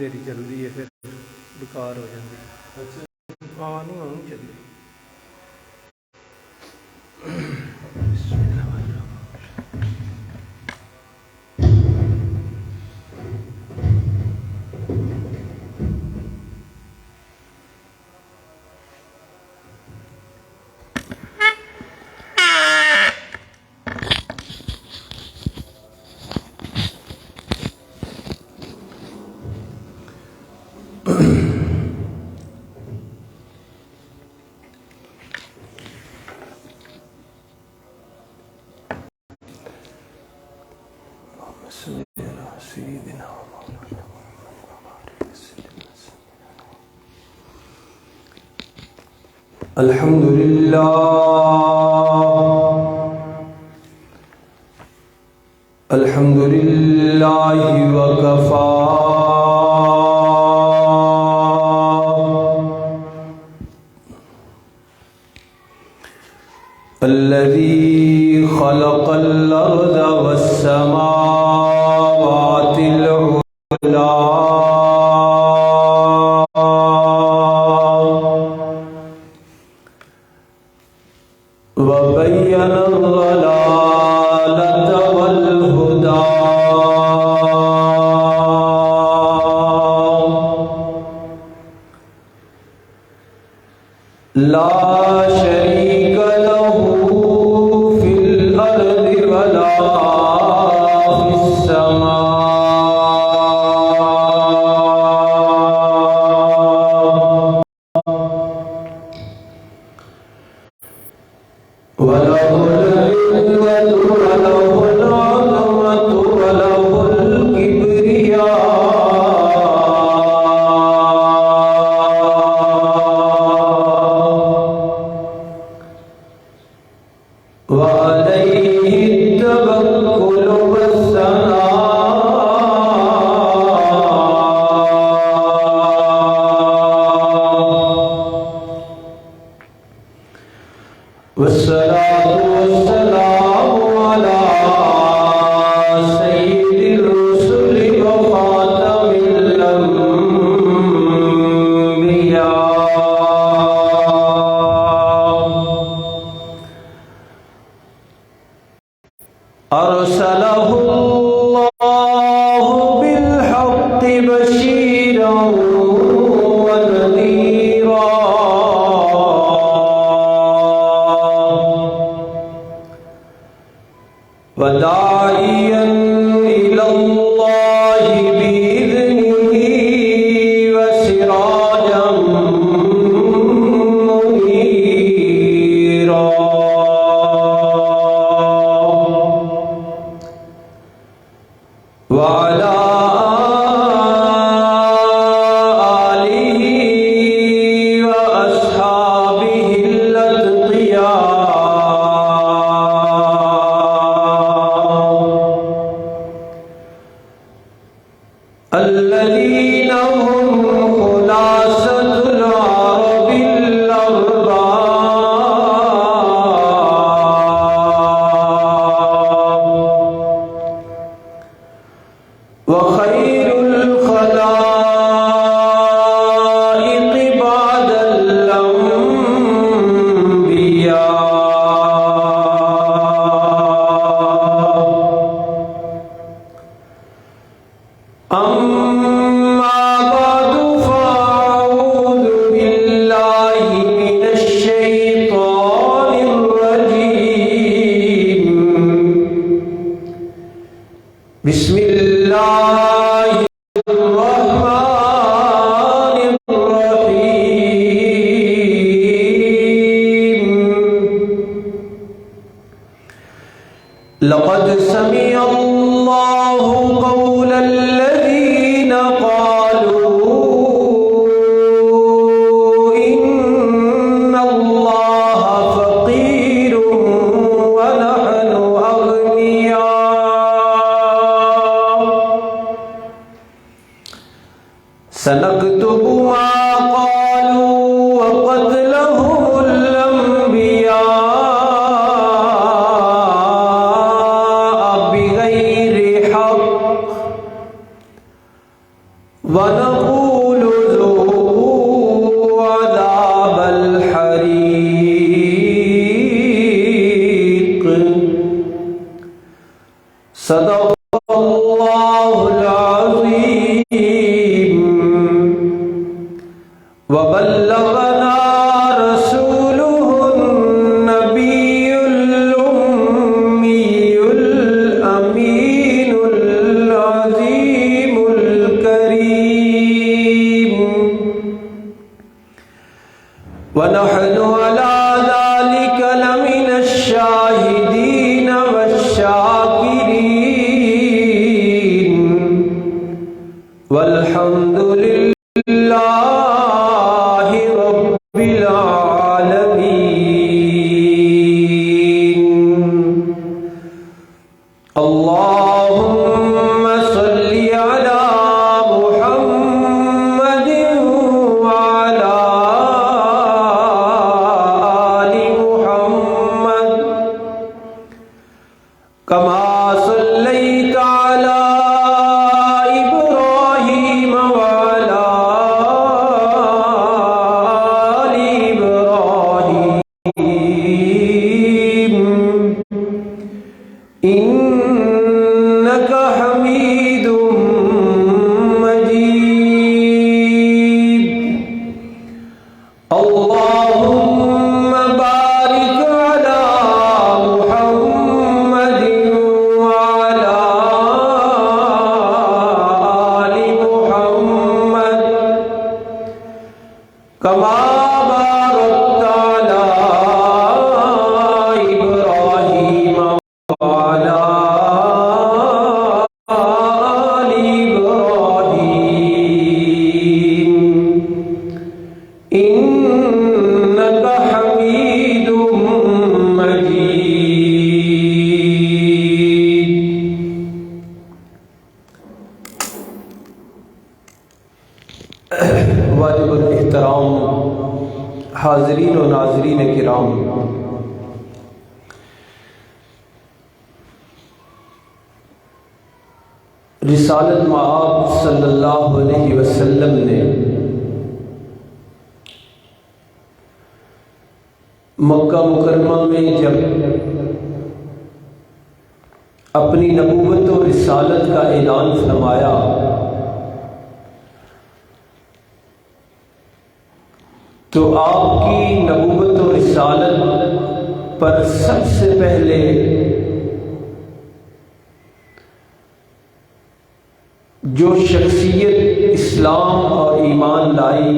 دیر چلتی ہے پھر بیکار ہو جاتی ہے. ہاں نہیں ہونی چاہیے. الحمد للہ وکفا الذي خلق الأرض والسماوات العلى وبين الضلالة والهدى لا شريك له في الأرض ولا في السماء وله العزة وله العظمة وله الكبرياء وعليه التوكل والثناء والصلاة والسلام على سيد الرسل وخاتم الأنبياء أرسله الله بالحق بشيرا ونذيرا وداعيا إلى الله بإذنه وسراجا منيرا وعلى آله وأصحابه الأتقياء الذين هم خلاصة العرب الأرباب وخير الخلائق بعد الأنبياء أما بعد فأعوذ بالله من الشيطان الرجيم بسم الله الرحمن الرحيم لقد سمع الله قول الذين قالوا إن الله فقير ونحن أغنياء سنكتب ما قالوا وقتلهم الأنبياء بغير حق ونقول ذوقوا عذاب الحريق صدق اللہ العظیم وبلغنا رسوله النبي الأمي الأمين العظيم الكريم ونحن على ذلك لمن الشاهدين والشاكرين والحمد لله رب العالمين اللهم صل على محمد وعلى آل محمد كما صليت على إبراهيم وعلى آل إبراهيم إنك حميد مجيد اللهم بارك على محمد وعلى آل محمد كما باركت على إبراهيم وعلى آل إبراهيم إنك حميد مجيد واجب الاحترام حاضرین و ناظرین کرام، رسالت مآب صلی اللہ علیہ وسلم نے مکہ مکرمہ میں جب اپنی نبوت و رسالت کا اعلان فرمایا تو آپ کی نبوت و رسالت پر سب سے پہلے جو شخصیت اسلام اور ایمان لائی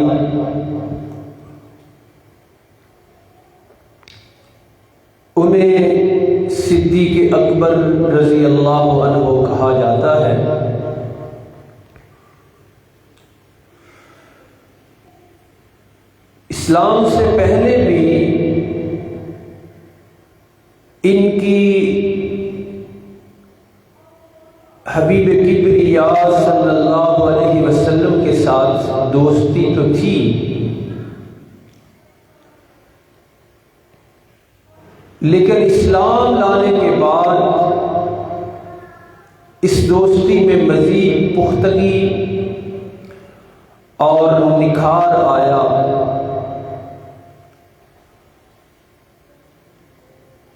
انہیں صدیق اکبر رضی اللہ عنہ کہا جاتا ہے۔ اسلام سے پہلے بھی ان کی حبیب کبریا صلی اللہ علیہ وسلم کے ساتھ دوستی تو تھی، لیکن اسلام لانے کے بعد اس دوستی میں مزید پختگی اور نکھار آیا،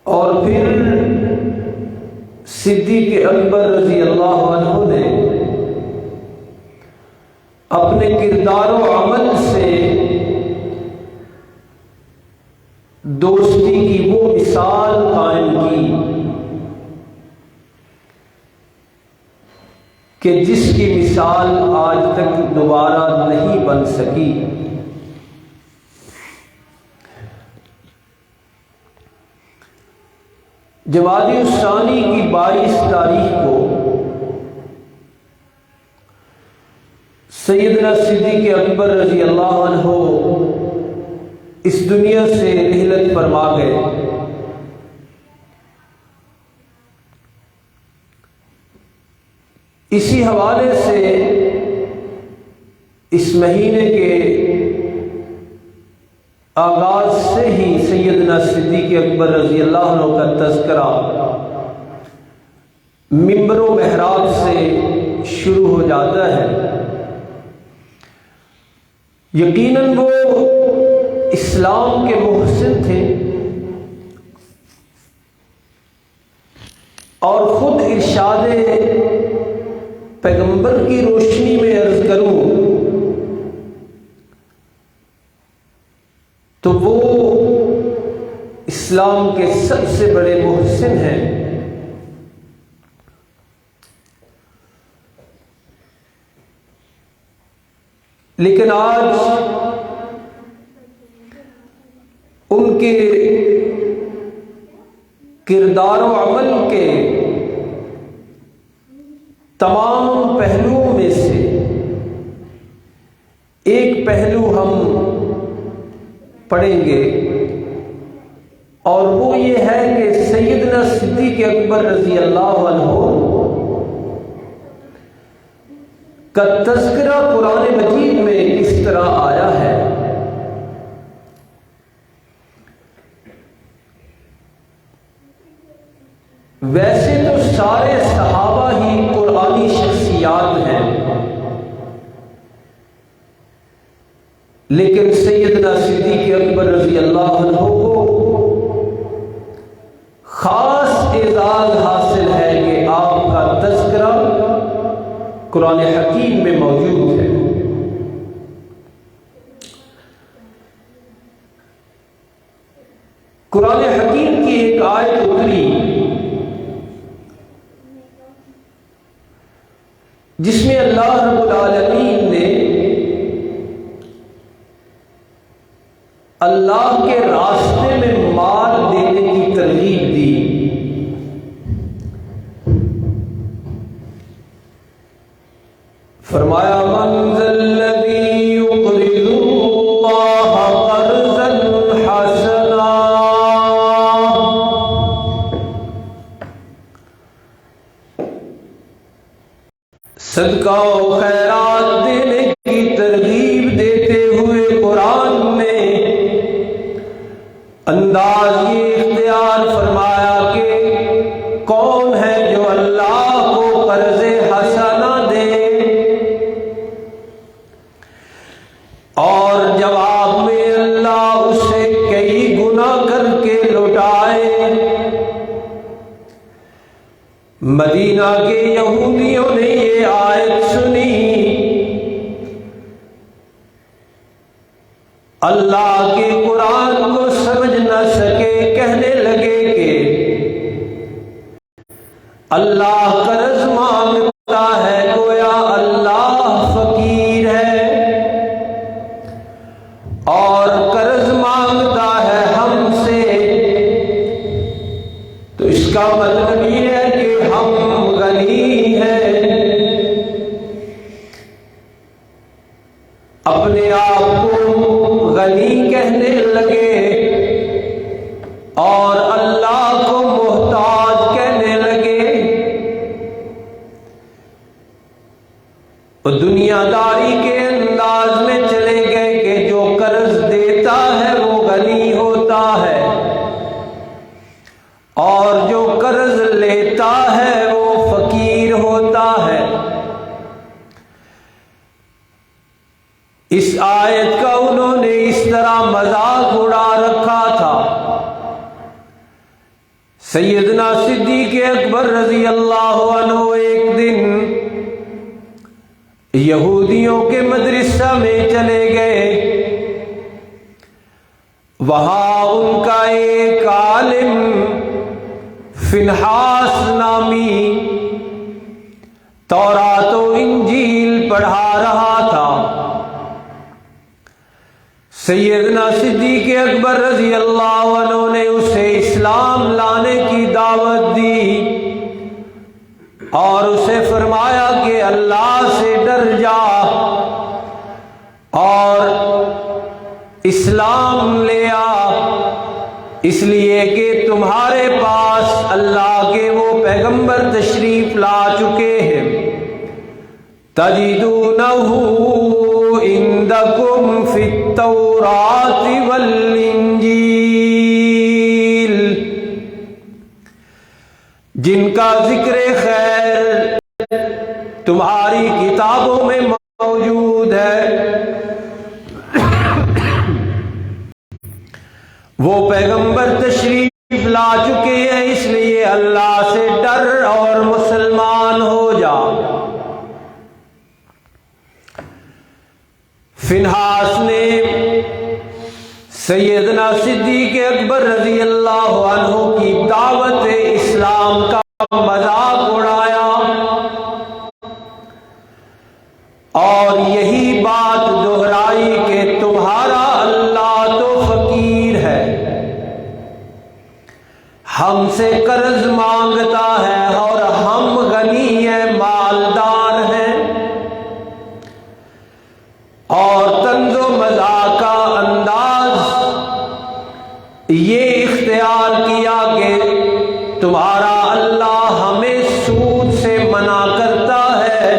اور پھر صدیق اکبر رضی اللہ عنہ نے اپنے کردار و عمل سے دوستی کی وہ مثال قائم کی کہ جس کی مثال آج تک دوبارہ نہیں بن سکی۔ جمادی الثانی کی 22 تاریخ کو سیدنا صدیق اکبر رضی اللہ عنہ اس دنیا سے رحلت فرما گئے۔ اسی حوالے سے اس مہینے کے آغاز سے ہی سیدنا صدیق اکبر رضی اللہ عنہ کا تذکرہ ممبر و محراب سے شروع ہو جاتا ہے۔ یقیناً وہ اسلام کے محسن تھے اور خود ارشاد پیغمبر کی روشنی میں عرض کروں تو وہ اسلام کے سب سے بڑے محسن ہیں۔ لیکن آج ان کے کردار و عمل کے تمام پہلوؤں میں سے ایک پہلو ہم پڑھیں گے، اور وہ یہ ہے کہ سیدنا صدیق اکبر رضی اللہ عنہ کا تذکرہ قرآن مجید میں کس طرح آیا ہے۔ ویسے تو سارے صحابہ ہی قرآنی شخصیات ہیں، لیکن سیدنا صدیق اکبر رضی اللہ عنہ کو خاص اعزاز حاصل ہے کہ آپ کا تذکرہ قرآن حکیم میں موجود ہے۔ قرآن حکیم کی ایک آیت اتری جس میں اللہ رب العالمین نے اللہ کے راستے میں مال دینے کی ترغیب دی۔ فرمایا من ذا الذی یقرض اللہ قرضا حسنا، صدقہ و خیرات دینے کی ترغیب دیتے ہوئے قرآن نے انداز یہ اختیار فرمایا کہ کون ہے جو اللہ کو قرض حسنہ دے اور جواب میں اللہ اسے کئی گنا کر کے لوٹائے۔ مدینہ کے یہودیوں نے یہ آیت سنی، اللہ کے قرآن کو سمجھ نہ سکے، کہنے لگے کہ اللہ قرض مانگتا ہے، گویا اللہ فقیر ہے اور قرض مانگتا ہے ہم سے، تو اس کا مطلب یہ ہے کہ ہم غنی ہیں۔ اپنے آپ کو غنی کہنے لگے اور اللہ کو محتاج کہنے لگے، اور دنیا داری کے انداز میں چلے گئے کہ جو قرض دیتا ہے وہ غنی ہوتا ہے اور جو قرض لیتا ہے وہ فقیر ہوتا ہے۔ اس آیت کا انہوں نے اس طرح مذاق اڑا رکھا تھا۔ سیدنا صدیق اکبر رضی اللہ عنہ ایک دن یہودیوں کے مدرسہ میں چلے گئے، وہاں ان کا ایک عالم فنحاس نامی تورات و انجیل پڑھا رہا تھا۔ سیدنا صدیق اکبر رضی اللہ عنہ نے اسے اسلام لانے کی دعوت دی اور اسے فرمایا کہ اللہ سے ڈر جا اور اسلام لے آ، اس لیے کہ تمہارے پاس اللہ کے وہ پیغمبر تشریف لا چکے ہیں، تجدونہ عندکم فی التوراۃ والانجیل، جن کا ذکر خیر تمہاری کتابوں میں موجود ہے۔ وہ پیغمبر تشریف لا چکے ہیں، اس لیے اللہ سے ڈر اور مسلمان ہو جا۔ فنحاس نے سیدنا صدیق اکبر رضی اللہ عنہ کی دعوت اسلام کا مذاق اڑایا اور یہی بات دہرائی کہ تمہارا اللہ تو فقیر ہے، ہم سے قرض مانگتا ہے اور ہم غنی ہیں، مالدار ہیں، اور طنز و مزاح کا انداز یہ اختیار کیا کہ تمہارا اللہ ہمیں سود سے منع کرتا ہے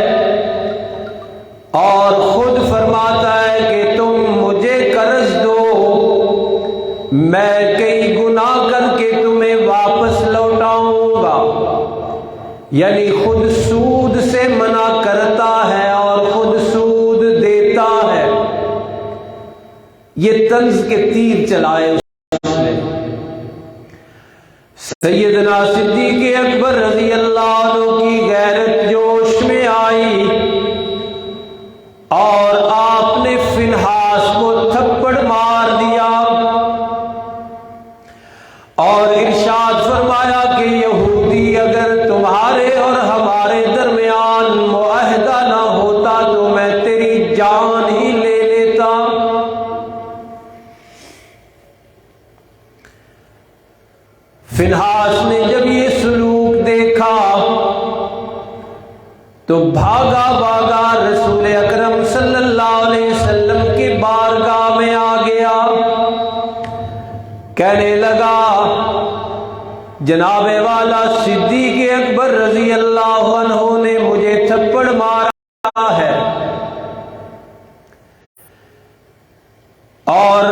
اور خود فرماتا ہے کہ تم مجھے قرض دو، میں کئی گناہ کر کے تمہیں واپس لوٹاؤں گا۔ یعنی خود سود سے منع کرتا ہے اور خود سود دیتا ہے۔ یہ طنز کے تیر چلائے اس نے۔ سیدنا صدیق اکبر رضی اللہ عنہ کی غیرت جوش میں آئی اور آپ نے فنحاس کو تھپڑ مار دیا اور ارشاد فرمایا کہ یہودی اگر تمہارے اور ہمارے درمیان معاہدہ نہ ہوتا تو میں تیری جان ہی لے لیتا۔ فنحاس نے جب یہ سلوک دیکھا تو بھاگا بھاگا رسول اکرم صلی اللہ علیہ وسلم کی بارگاہ میں آ گیا، کہنے لگا جناب والا صدیق اکبر رضی اللہ عنہ نے مجھے تھپڑ مارا ہے اور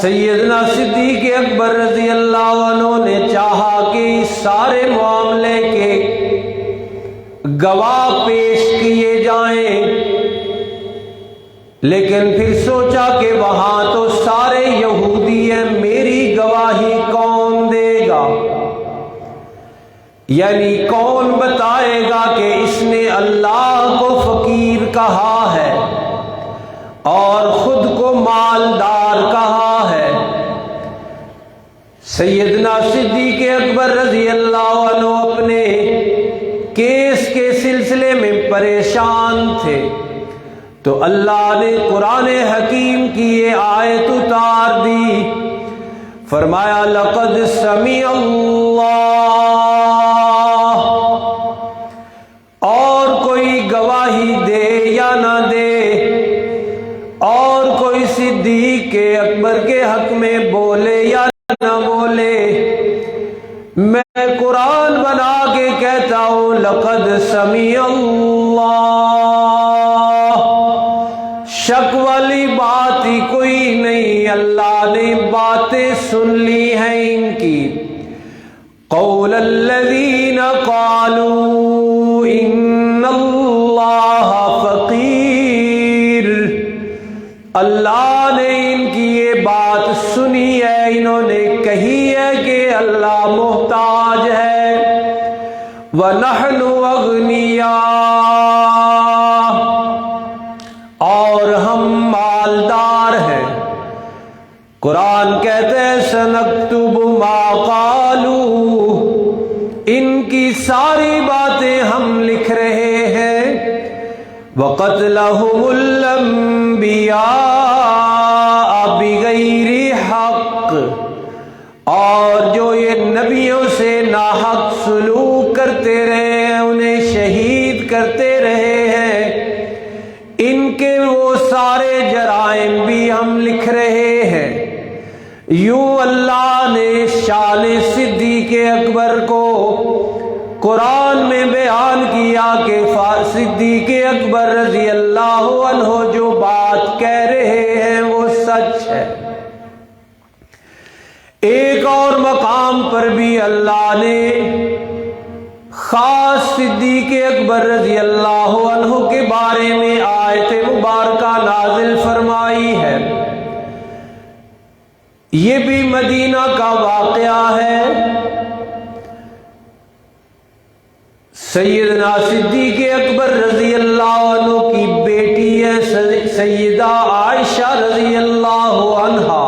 سیدنا صدیق اکبر رضی اللہ عنہ نے چاہا کہ اس سارے معاملے کے گواہ پیش کیے جائیں، لیکن پھر سوچا کہ وہاں تو سارے یہودی ہیں، میری گواہی کون دے گا؟ یعنی کون بتائے گا کہ اس نے اللہ کو فقیر کہا ہے اور خود کو مالدار کہا ہے۔ سیدنا صدیق اکبر رضی اللہ عنہ اپنے کیس کے سلسلے میں پریشان تھے تو اللہ نے قرآن حکیم کی یہ آیت اتار دی، فرمایا لقد سمع اللہ، اور کوئی گواہی دے یا نہ دے اور کوئی صدیق اکبر کے حق میں بولے یا نہ بولے، میں قرآن بنا کے کہتا ہوں لقد سمع اللہ، شک والی بات ہی کوئی نہیں، اللہ نے باتیں سن لی ہیں ان کی۔ قول الذین قالوا ان اللہ فقیر، اللہ نے ان کی یہ بات سنی ہے، انہوں نے کہی ہے کہ اللہ محتاج ہے، وَنَحْنُ أَغْنِيَاءُ، اور ہم مالدار ہیں۔ قرآن کہتے ہیں سَنَكْتُبُ مَا قَالُوا، ان کی ساری باتیں ہم لکھ رہے ہیں، وَقَتْلَهُمُ الْأَنْبِيَاءَ بِغَيْرِ حَقٍّ، اور جو یہ نبیوں سے ناحق سلوک کرتے رہے ہیں انہیں شہید کرتے رہے ہیں، ان کے وہ سارے جرائم بھی ہم لکھ رہے ہیں۔ یوں اللہ نے شان صدیق اکبر کو قرآن میں بیان کیا کہ صدیق اکبر رضی اللہ عنہ جو بات کہہ رہے ہیں وہ سچ ہے۔ ایک اور مقام پر بھی اللہ نے خاص صدیق اکبر رضی اللہ عنہ کے بارے میں آیت مبارکہ نازل فرمائی ہے۔ یہ بھی مدینہ کا واقعہ ہے۔ سیدنا صدیق اکبر رضی اللہ عنہ کی بیٹی ہے سیدہ عائشہ رضی اللہ عنہا،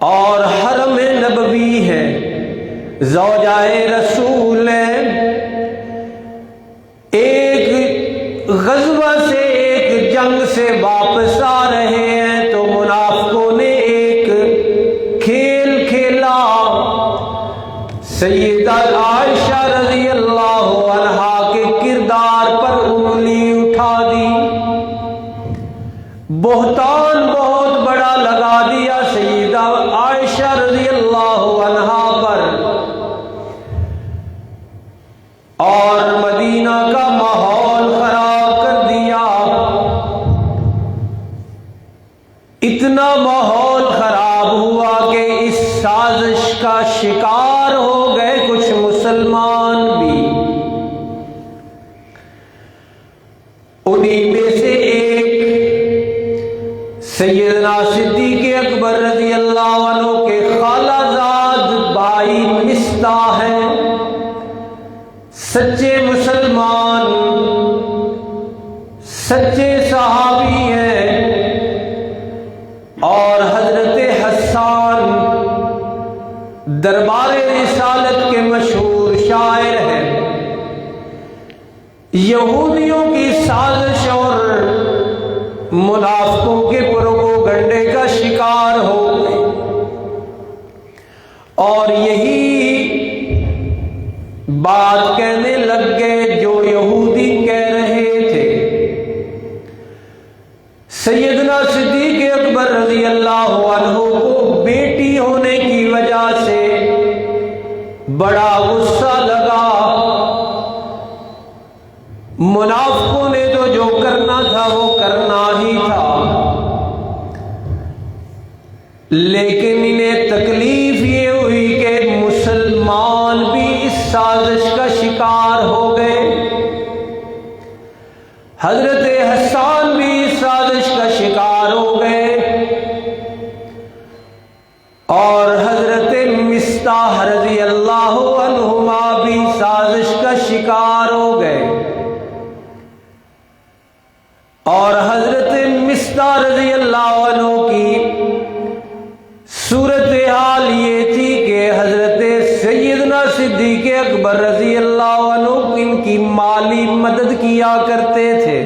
اور حرم نبوی ہے، زوجہ رسول ہے۔ ایک غزوہ سے، ایک جنگ سے واپس آ رہے ہیں تو منافقوں نے ایک کھیل کھیلا، سیدہ عائشہ رضی اللہ عنہا کے کردار پر انگلی اٹھا دی، بہتان بہت بڑا لگا دیا سیدہ عائشہ رضی اللہ عنہا پر، اور مدینہ کا ماحول خراب کر دیا۔ اتنا ماحول خراب ہوا کہ اس سازش کا شکار ہو گئے کچھ مسلمان بھی۔ انہی میں سے ایک سیدنا صدیق اکبر رضی اللہ عنہ کے خالہ زاد بھائی مصطح ہیں، سچے مسلمان، سچے صحابی ہیں، اور حضرت حسان دربار رسالت کے مشہور شاعر ہیں۔ یہودیوں کی سازش اور منافقوں کے پروپیگنڈے کا شکار ہو گئے، اور یہی بات کہنے لگ گئے جو یہودی کہہ رہے تھے۔ سیدنا صدیق اکبر رضی اللہ عنہ کو بیٹی ہونے کی وجہ سے بڑا غصہ لگا۔ منافقوں نے تو جو کرنا تھا وہ کرنا ہی تھا، لیکن انہیں تکلیف یہ ہوئی کہ مسلمان بھی اس سازش کا شکار ہو گئے، حضرت حسان بھی اس سازش کا شکار ہو گئے، اور حضرت مصطح رضی اللہ عنہما بھی سازش کا شکار ہو گئے۔ اور حضرت مصطح رضی اللہ عنہ کی صورتحال یہ تھی کہ حضرت سیدنا صدیق اکبر رضی اللہ عنہ ان کی مالی مدد کیا کرتے تھے۔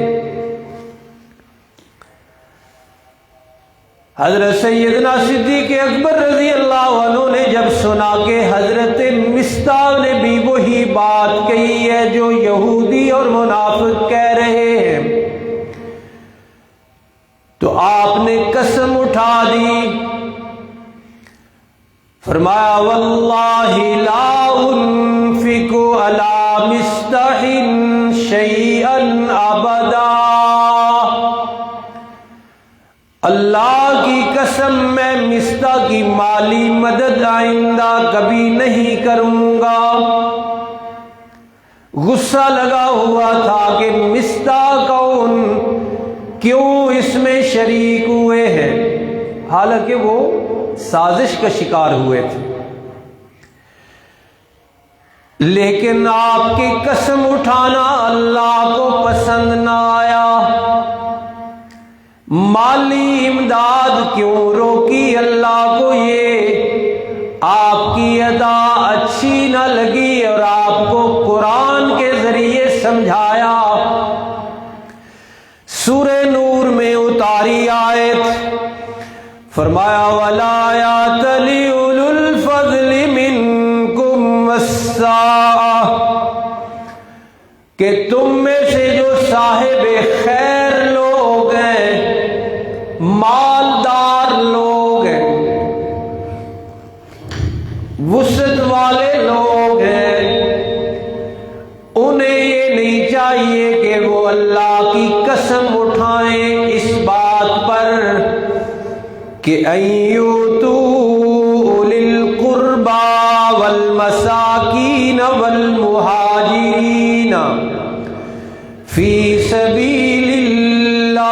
حضرت سیدنا صدیق اکبر رضی اللہ عنہ نے جب سنا کہ حضرت مصطح نے بھی وہی بات کہی ہے جو یہودی اور منافق کہہ رہے ہیں، تو آپ نے قسم اٹھا دی، فرمایا واللہ لا انفق علی مصطح شیئا ابدا، اللہ کی قسم میں مصطح کی مالی مدد آئندہ کبھی نہیں کروں گا۔ غصہ لگا ہوا تھا کہ مصطح کون، کیوں اس میں شریک ہوئے ہیں، حالانکہ وہ سازش کا شکار ہوئے تھے، لیکن آپ کی قسم اٹھانا اللہ کو پسند نہ آیا۔ مالی امداد کیوں روکی اللہ کو، یہ آپ کی ادا اچھی نہ لگی، اور آپ کو قرآن کے ذریعے سمجھایا۔ سورہ نور میں اتاری آیت، فرمایا وَلَا يَأْتَلِ أُولُو الْفَضْلِ مِنْكُمْ وَالسَّعَةِ، کہ تم میں سے جو صاحب خیر لوگ ہیں، مالدار لوگ ہیں، وسعت والے لوگ ہیں، انہیں یہ نہیں چاہیے کہ وہ اللہ کی قسم اٹھائیں اس بات پر کہ ایوتو اولی القربى والمساکین والمہاجرین فی سبیل اللہ،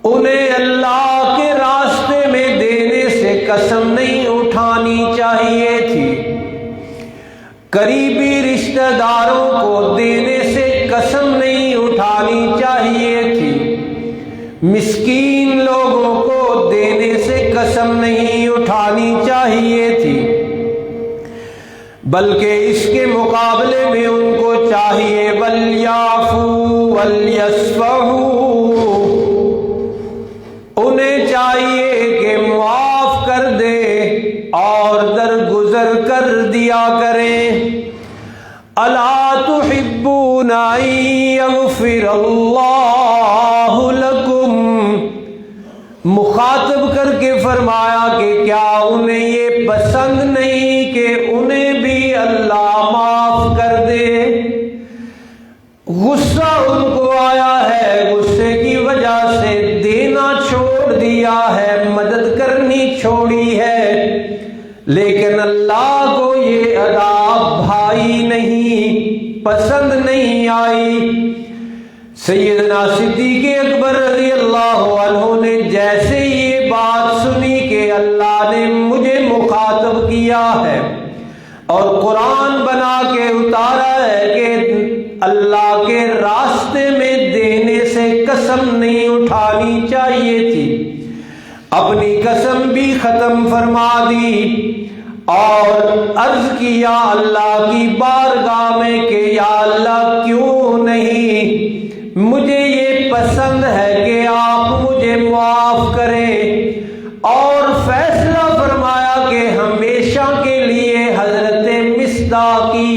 انہیں قریبی رشتہ داروں کو دینے سے قسم نہیں اٹھانی چاہیے تھی، مسکین لوگوں کو دینے سے قسم نہیں اٹھانی چاہیے تھی، بلکہ اس کے مقابلے میں ان کو چاہیے وَلْيَعْفُوا وَلْيَصْفَحُوا، انہیں چاہیے کہ معاف کر دے اور درگزر کر دیا کریں۔ أَلَا تُحِبُّونَ أَن يَغْفِرَ اللَّهُ لَكُمْ، مخاطب کر کے فرمایا کہ کیا انہیں یہ پسند نہیں کہ انہیں بھی اللہ معاف کر دے؟ غصہ ان کو آیا ہے، غصے کی وجہ سے دینا چھوڑ دیا ہے، مدد کرنی چھوڑی ہے، لیکن اللہ کو یہ ادا بھائی نہیں، پسند نہیں آئی۔ سیدنا صدیق اکبر رضی اللہ عنہ نے جیسے یہ بات سنی کہ اللہ نے مجھے مخاطب کیا ہے اور قرآن بنا کے اتارا ہے کہ اللہ کے راستے میں دینے سے قسم نہیں اٹھانی چاہیے تھی، اپنی قسم بھی ختم فرما دی اور عرض کیا اللہ کی بارگاہ میں کہ یا اللہ کیوں نہیں، مجھے یہ پسند ہے کہ آپ مجھے معاف کریں، اور فیصلہ فرمایا کہ ہمیشہ کے لیے حضرت مصداق کی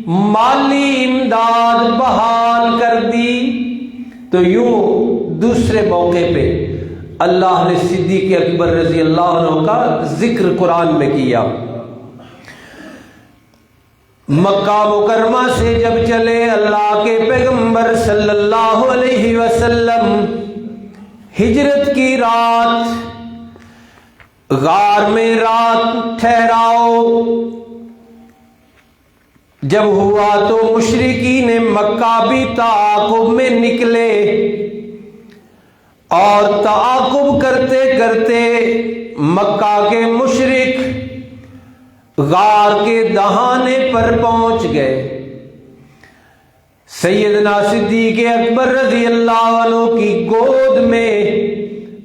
مالی امداد بحال کر دی۔ تو یوں دوسرے موقع پہ اللہ نے صدیق اکبر رضی اللہ عنہ کا ذکر قرآن میں کیا۔ مکہ مکرمہ سے جب چلے اللہ کے پیغمبر صلی اللہ علیہ وسلم، ہجرت کی رات، غار میں رات ٹھہراؤ جب ہوا تو مشرکین مکہ بھی تعاقب میں نکلے، اور تعاقب کرتے کرتے مکہ کے مشرک غار کے دہانے پر پہنچ گئے۔ سیدنا صدیق اکبر رضی اللہ عنہ کی گود میں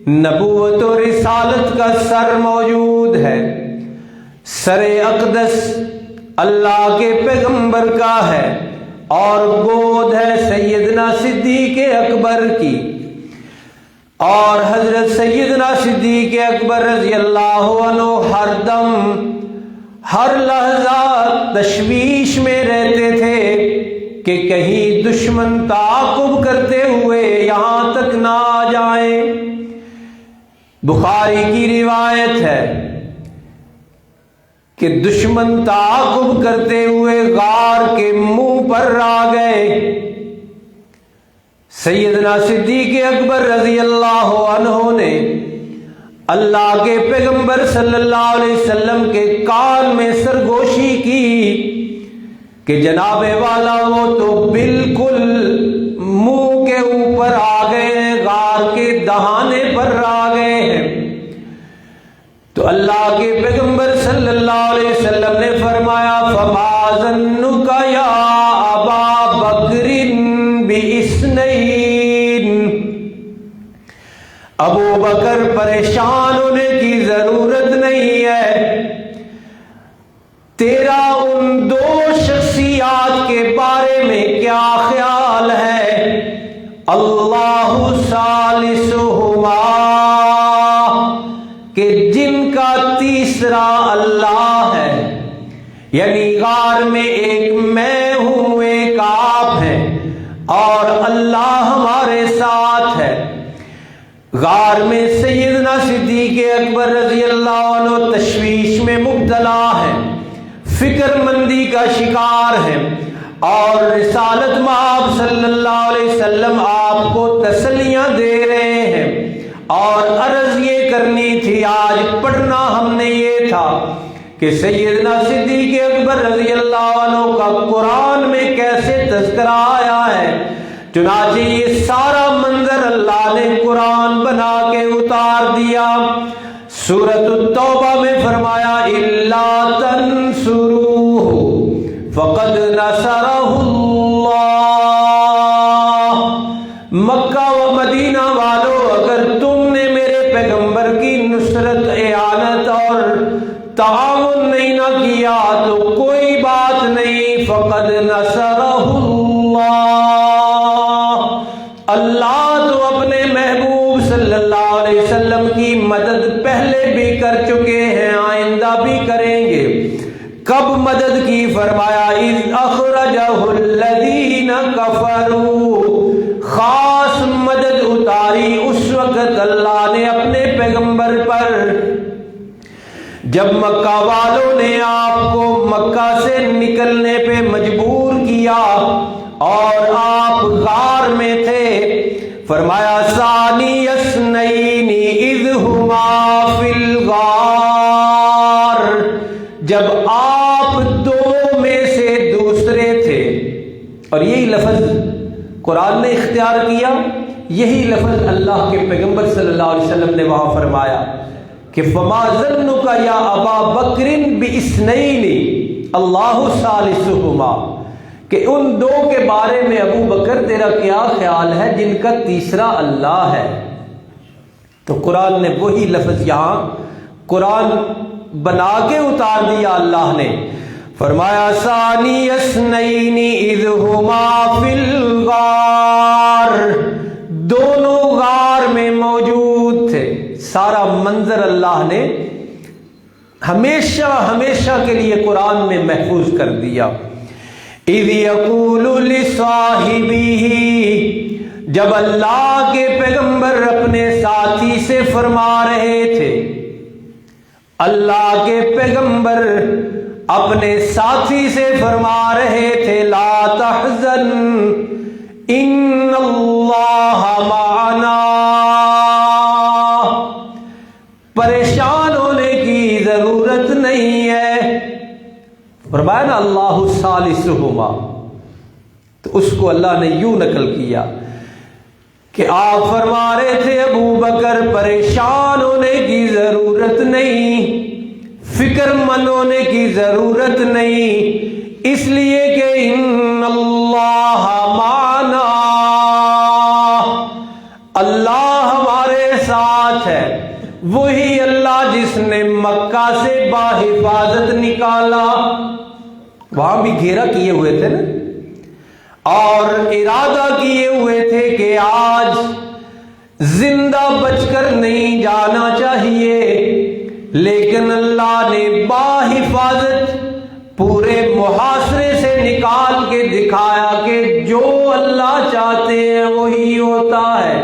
نبوت و رسالت کا سر موجود ہے، سر اقدس اللہ کے پیغمبر کا ہے، اور گود ہے سیدنا صدیق اکبر کی، اور حضرت سیدنا صدیق اکبر رضی اللہ عنہ ہر دم ہر لحظہ تشویش میں رہتے تھے کہ کہیں دشمن تعاقب کرتے ہوئے یہاں تک نہ آ جائیں۔ بخاری کی روایت ہے کہ دشمن تعاقب کرتے ہوئے غار کے منہ پر آ گئے۔ سیدنا صدیق اکبر رضی اللہ عنہ نے اللہ کے پیغمبر صلی اللہ علیہ وسلم کے کان میں سرگوشی کی کہ جناب والا وہ تو بالکل منہ کے اوپر آ گئے ہیں، غار کے دہانے پر آ گئے ہیں۔ تو اللہ کے پیغمبر صلی اللہ علیہ وسلم نے فرمایا فما ظنک یا ابا بکر باثنین، ابو بکر پریشان ہونے کی ضرورت نہیں ہے، تیرا ان دو شخصیات کے بارے میں کیا خیال ہے؟ اللہ ثالثہما، کہ جن کا تیسرا اللہ ہے، یعنی غار میں ایک میں ہوں، ایک آپ ہیں، اور اللہ ہمارے ساتھ ہے۔ غار میں سیدنا صدیق اکبر رضی اللہ عنہ تشویش میں مبتلا ہے، فکر مندی کا شکار ہے، اور رسالت مآب صلی اللہ علیہ وسلم آپ کو تسلیاں دے رہے ہیں، اور عرض یہ کرنی تھی، آج پڑھنا ہم نے یہ تھا کہ سیدنا صدیق اکبر رضی اللہ عنہ کا قرآن میں کیسے تذکرہ آیا ہے۔ چنانچہ یہ سارا منظر اللہ نے قرآن بنا کے اتار دیا۔ سورۃ التوبہ میں فرمایا الا تنصروہ فقد نصرہ اللہ۔ مکہ و مدینہ والو، اگر تم نے میرے پیغمبر کی نصرت، اعانت اور تعاون نہیں نہ کیا تو کوئی بات نہیں، فقد نصرہ اللہ، اللہ تو اپنے محبوب صلی اللہ علیہ وسلم کی مدد پہلے بھی کر چکے ہیں، آئندہ بھی کریں گے۔ کب مدد کی؟ فرمایا اذ اخرجہ الذین کفروا، خاص مدد اتاری اس وقت اللہ نے اپنے پیغمبر پر جب مکہ والوں نے آپ کو مکہ سے نکلنے پہ مجبور کیا اور آپ غار میں تھے۔ فرمایا ثانی اثنین اذ ہما فی الغار، جب آپ دو میں سے دوسرے تھے، اور یہی لفظ قرآن نے اختیار کیا، یہی لفظ اللہ کے پیغمبر صلی اللہ علیہ وسلم نے وہاں فرمایا کہ فما ظنک یا ابا بکر باثنین اللہ ثالثہما، کہ ان دو کے بارے میں ابو بکر تیرا کیا خیال ہے جن کا تیسرا اللہ ہے۔ تو قرآن نے وہی لفظ یہاں قرآن بنا کے اتار دیا اللہ نے، فرمایا ثانی اثنین اذ ہما فی الغار، دونوں غار میں موجود تھے۔ سارا منظر اللہ نے ہمیشہ ہمیشہ کے لیے قرآن میں محفوظ کر دیا۔ اذ یقول لصاحبہ، جب اللہ کے پیغمبر اپنے ساتھی سے فرما رہے تھے، اللہ کے پیغمبر اپنے ساتھی سے فرما رہے تھے لا تحزن ان اللہ معنا، پریشان ہونے کی ضرورت نہیں ہے۔ فرمایا نا اللہ ثالثہما، تو اس کو اللہ نے یوں نقل کیا کہ آپ فرما رہے تھے ابو بکر پریشان ہونے کی ضرورت نہیں، فکر مند ہونے کی ضرورت نہیں، اس لیے کہ ان اللہ معنا، اللہ ہمارے ساتھ ہے، وہی اللہ جس نے مکہ سے باحفاظت نکالا، وہاں بھی گھیرا کیے ہوئے تھے نا، اور ارادہ کیے ہوئے تھے کہ آج زندہ بچ کر نہیں جانا چاہیے، لیکن اللہ نے باحفاظت پورے محاصرے سے نکال کے دکھایا کہ جو اللہ چاہتے ہیں وہی ہوتا ہے۔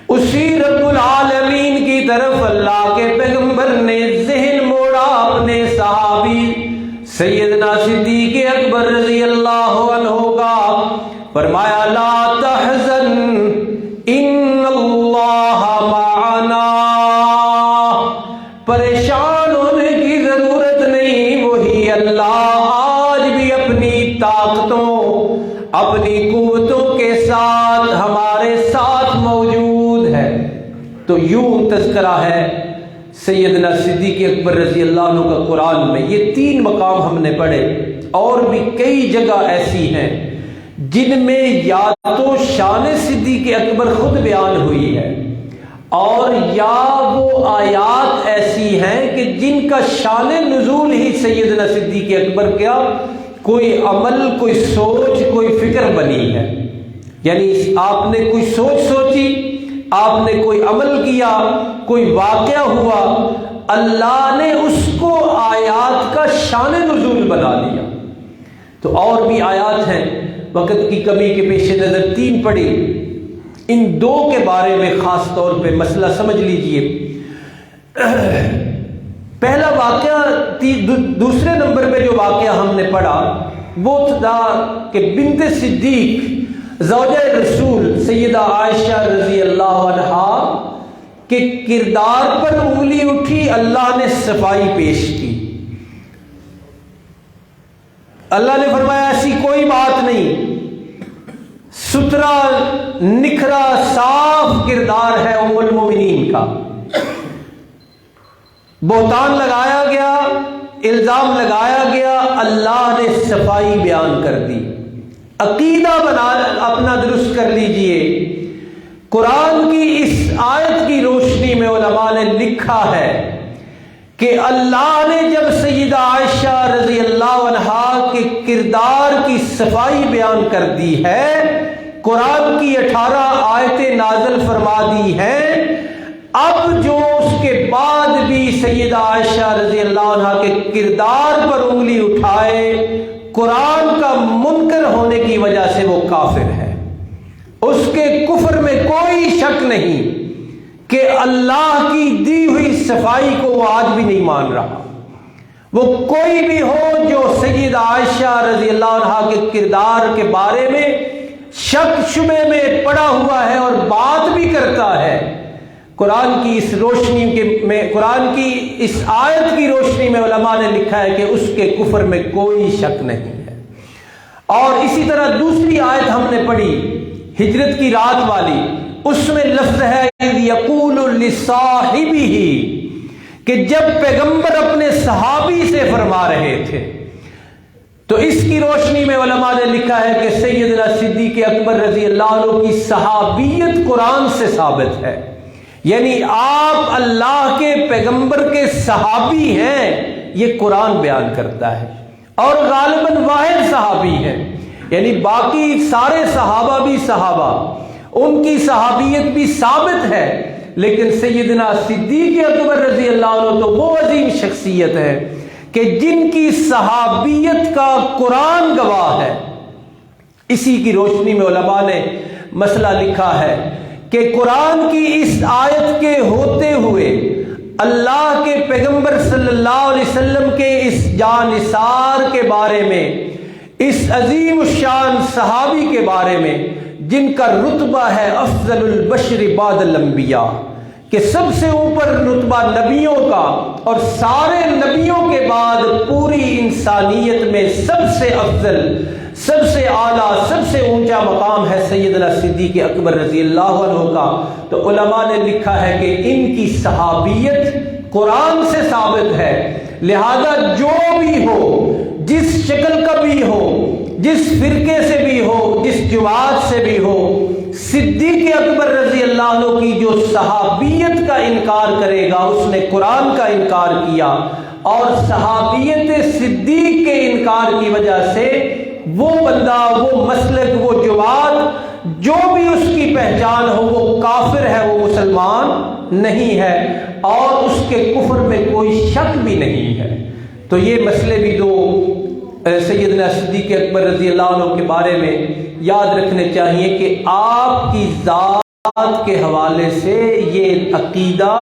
اسی رب العالمین کی طرف اللہ کے پیغمبر نے ذہن موڑا اپنے صحابی سیدنا صدیق اکبر رضی اللہ عنہ کا، فرمایا لا تحزن ان اللہ معنا، پریشان ہونے کی ضرورت نہیں، وہی اللہ آج بھی اپنی طاقتوں اپنی قوتوں کے ساتھ ہمارے ساتھ موجود ہے۔ تو یوں تذکرہ ہے سیدنا صدیق اکبر رضی اللہ عنہ کا قرآن میں۔ یہ 3 مقام ہم نے پڑھے، اور بھی کئی جگہ ایسی ہیں جن میں یا تو شان صدیق اکبر خود بیان ہوئی ہے، اور یا وہ آیات ایسی ہیں کہ جن کا شان نزول ہی سیدنا صدیق اکبر کا کوئی عمل، کوئی سوچ، کوئی فکر بنی ہے۔ یعنی آپ نے کوئی سوچ سوچی، آپ نے کوئی عمل کیا، کوئی واقعہ ہوا، اللہ نے اس کو آیات کا شان نزول بنا لیا۔ تو اور بھی آیات ہیں، وقت کی کمی کے پیش نظر 3 پڑھی، ان 2 کے بارے میں خاص طور پہ مسئلہ سمجھ لیجئے۔ پہلا واقعہ، دوسرے نمبر پہ جو واقعہ ہم نے پڑھا وہ تھا کہ بنت صدیق زوجہ رسول سیدہ عائشہ رضی اللہ عنہا کے کردار پر انگلی اٹھی، اللہ نے صفائی پیش کی۔ اللہ نے فرمایا ایسی کوئی بات نہیں، ستھرا نکھرا صاف کردار ہے ام المومنین کا۔ بہتان لگایا گیا، الزام لگایا گیا، اللہ نے صفائی بیان کر دی۔ عقیدہ بنا اپنا درست کر لیجئے۔ قرآن کی اس آیت کی روشنی میں علماء نے لکھا ہے کہ اللہ نے جب سیدہ عائشہ رضی اللہ عنہا کے کردار کی صفائی بیان کر دی ہے، قرآن کی 18 آیتیں نازل فرما دی ہیں، اب جو اس کے بعد بھی سیدہ عائشہ رضی اللہ عنہا کے کردار پر انگلی اٹھائے، قرآن کا منکر ہونے کی وجہ سے وہ کافر ہے۔ اس کے کفر میں کوئی شک نہیں کہ اللہ کی دی ہوئی صفائی کو وہ آج بھی نہیں مان رہا۔ وہ کوئی بھی ہو جو سیدہ عائشہ رضی اللہ عنہا کے کردار کے بارے میں شک شبے میں پڑا ہوا ہے اور بات بھی کرتا ہے، قرآن کی اس روشنی میں، قرآن کی اس آیت کی روشنی میں علماء نے لکھا ہے کہ اس کے کفر میں کوئی شک نہیں ہے۔ اور اسی طرح دوسری آیت ہم نے پڑھی ہجرت کی رات والی، اس میں لفظ ہے یقول لصاحبہ، کہ جب پیغمبر اپنے صحابی سے فرما رہے تھے، تو اس کی روشنی میں علماء نے لکھا ہے کہ سیدنا صدیق اکبر رضی اللہ عنہ کی صحابیت قرآن سے ثابت ہے، یعنی آپ اللہ کے پیغمبر کے صحابی ہیں، یہ قرآن بیان کرتا ہے، اور غالباً واحد صحابی ہیں، یعنی باقی سارے صحابہ بھی صحابہ، ان کی صحابیت بھی ثابت ہے، لیکن سیدنا صدیق اکبر رضی اللہ عنہ تو وہ عظیم شخصیت ہے کہ جن کی صحابیت کا قرآن گواہ ہے۔ اسی کی روشنی میں علماء نے مسئلہ لکھا ہے کہ قرآن کی اس آیت کے ہوتے ہوئے اللہ کے پیغمبر صلی اللہ علیہ وسلم کے اس جانثار کے بارے میں، اس عظیم الشان صحابی کے بارے میں جن کا رتبہ ہے افضل البشر بعد الانبیاء، کہ سب سے اوپر رتبہ نبیوں کا، اور سارے نبیوں کے بعد پوری انسانیت میں سب سے افضل، سب سے اعلیٰ، سب سے اونچا مقام ہے سیدنا صدیق اکبر رضی اللہ عنہ کا، تو علماء نے لکھا ہے کہ ان کی صحابیت قرآن سے ثابت ہے، لہذا جو بھی ہو، جس شکل کا بھی ہو، جس فرقے سے بھی ہو، جس جماعت سے بھی ہو، صدیق اکبر رضی اللہ عنہ کی جو صحابیت کا انکار کرے گا اس نے قرآن کا انکار کیا، اور صحابیت صدیق کے انکار کی وجہ سے وہ بندہ، وہ مسلک، وہ جماعت، جو بھی اس کی پہچان ہو، وہ کافر ہے، وہ مسلمان نہیں ہے، اور اس کے کفر میں کوئی شک بھی نہیں ہے۔ تو یہ مسئلے بھی دو سیدنا صدیق اکبر رضی اللہ عنہ کے بارے میں یاد رکھنے چاہیے کہ آپ کی ذات کے حوالے سے یہ عقیدہ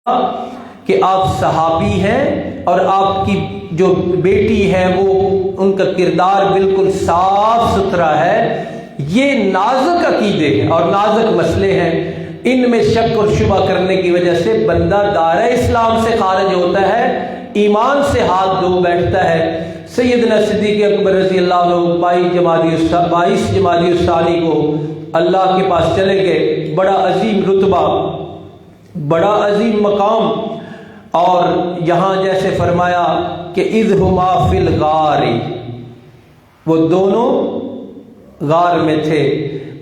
کہ آپ صحابی ہیں اور آپ کی جو بیٹی ہے وہ ان کا کردار بالکل صاف ستھرا ہے، یہ نازک عقیدے ہیں اور نازک مسئلے ہیں، ان میں شک اور شبہ کرنے کی وجہ سے بندہ دائرہ اسلام سے خارج ہوتا ہے، ایمان سے ہاتھ دھو بیٹھتا ہے۔ سیدنا صدیق اکبر رضی اللہ عنہ 22 جمادی الثانی کو اللہ کے پاس چلے گئے، بڑا عظیم رتبہ، بڑا عظیم مقام، اور یہاں جیسے فرمایا کہ اذ ہما فی الغار، وہ دونوں غار میں تھے۔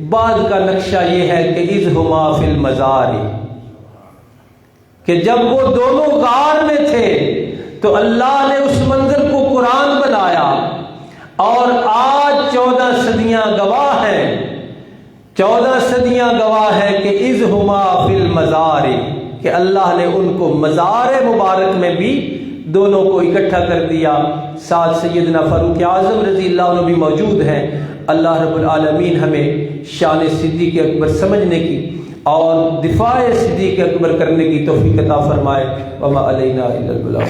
بعد کا نقشہ یہ ہے کہ اذ ہما فی المزار، کہ جب وہ دونوں غار میں تھے تو اللہ نے اس منظر کو قرآن بنایا، اور آج 14 صدیاں گواہ ہیں، 14 صدیاں گواہ ہیں کہ اذ ہما فی المزار، کہ اللہ نے ان کو مزار مبارک میں بھی دونوں کو اکٹھا کر دیا، ساتھ سیدنا فاروق اعظم رضی اللہ عنہ بھی موجود ہیں۔ اللہ رب العالمین ہمیں شان صدیق اکبر سمجھنے کی اور دفاع صدیق اکبر کرنے کی توفیق عطا فرمائے۔ وما علینا الا البلاغ۔